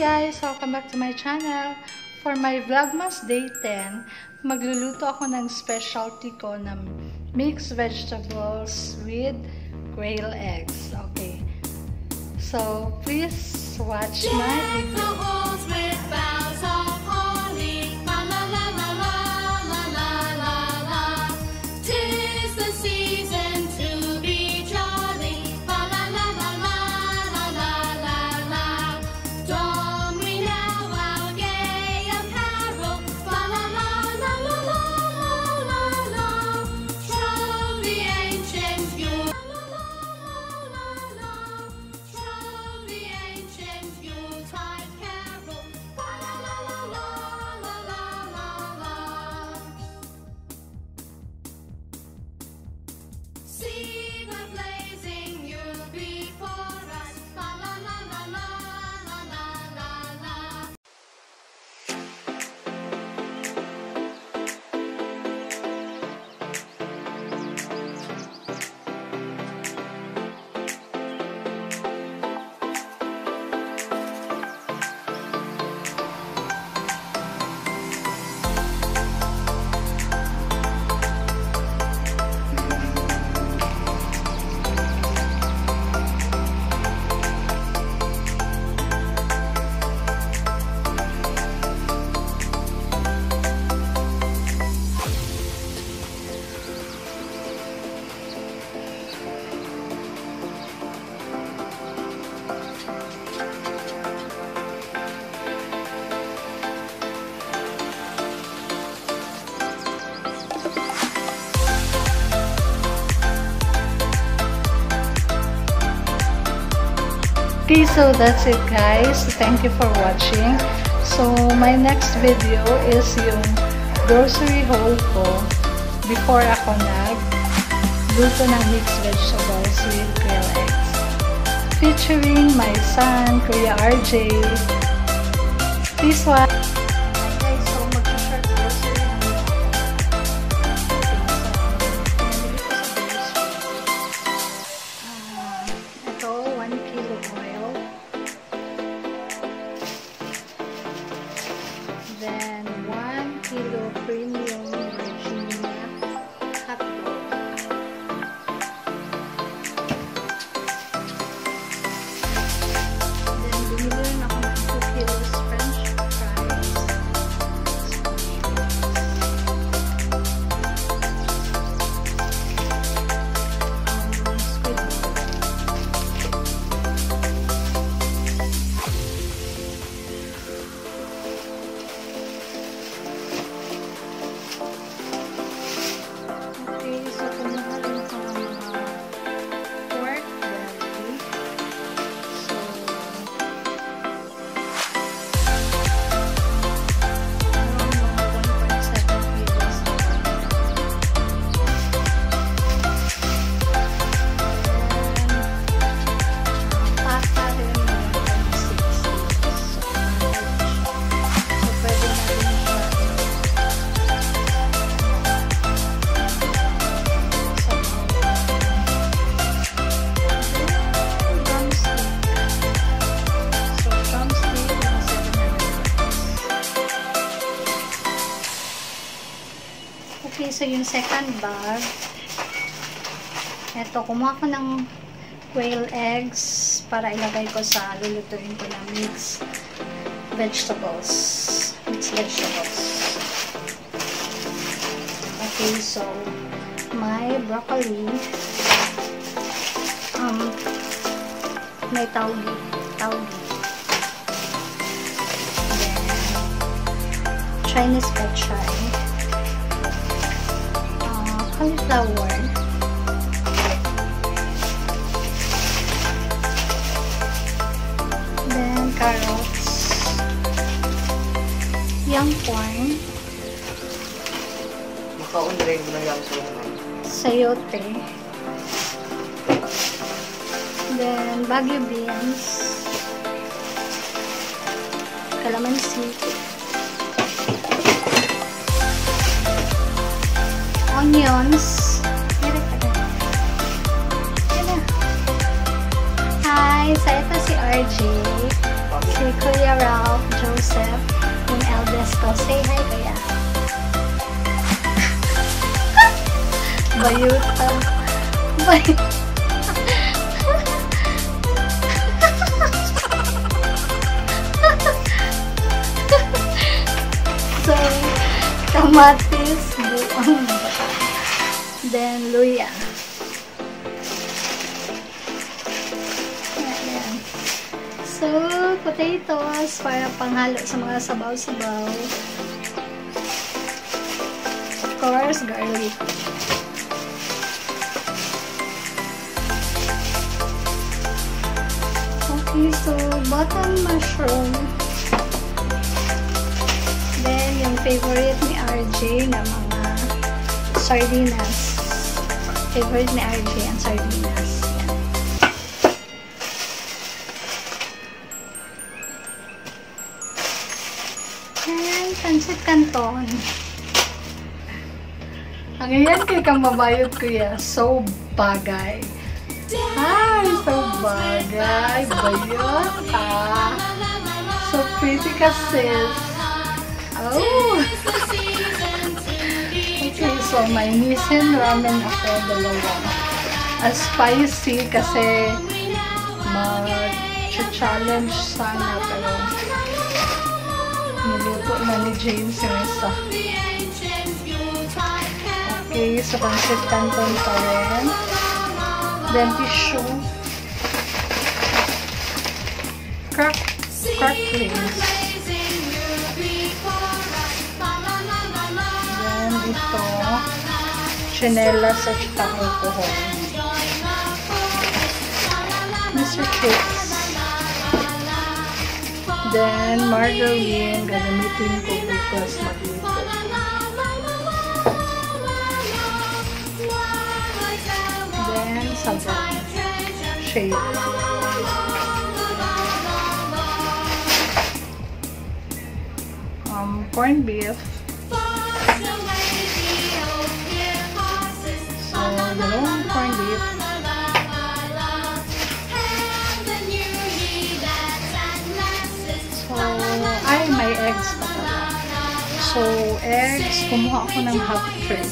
guys! Welcome back to my channel. For my Vlogmas Day 10, magluluto ako ng specialty ko na mixed vegetables with quail eggs. Okay. So, please watch my video. Okay, so that's it guys. Thank you for watching. So, my next video is yung grocery haul ko before ako nag-luto ng mixed vegetables with quail eggs. Featuring my son, Kuya RJ. Please watch. Then 1 kilo premium Virginia hot dog. Then bumili rin ako ng 2 kilos French fries. Squid ball. Okay, so yung second bag, eto, kumuha ko ng quail eggs para ilagay ko sa lulutuin ko ng mixed vegetables. Okay, so my broccoli, may taugi. Then Chinese pechay, cauliflower, then carrots, young corn, sayote, then Baguio beans, calamansi, onions. Hi! So, ito si RJ. Si Kuya Ram. So, say hi, kuya. Bayutan. Bayutan. So, kamatis, buong, then luya. Ayan. So, potatoes para panghalo sa mga sabaw-sabaw. Of course, garlic. Okay, so button mushroom. Then, yung favorite ni RJ na mga sardinas. Favorite ni RJ ang sardinas. And pancit canton. Ang yan kay kang mabayot kuya. So bagay. Hi! So bagay. Bayot ka. So pretty ka sis. Oh! Okay, so may nisin ramen ako, dalawa. Spicy kasi mag-challenge sana pero niluto na ni James yung isa. Okay, so pancit canton pa rin. Then tissue. Cracklings. Then ito, chinelas at saka alcohol. Mr. Chips. Then margarine, gagamitin ko because magluto. Then sabon. Shade. Corned beef. So, dalawang corned beef. So, may eggs pa pala. So, eggs, kumuha ako ng half tray.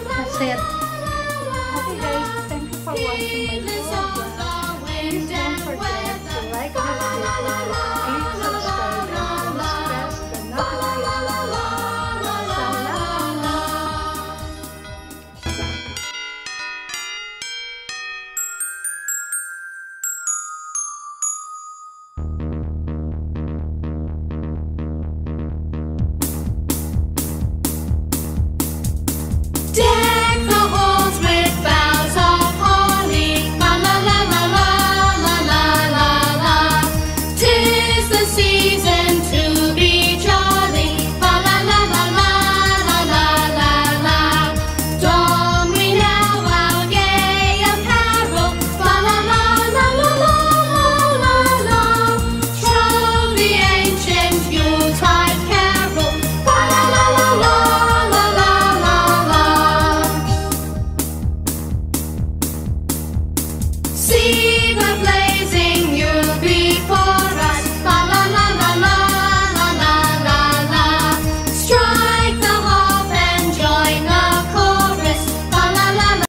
That's it. Okay guys, thank you for watching my vlog. Please don't forget to like this video, please subscribe, and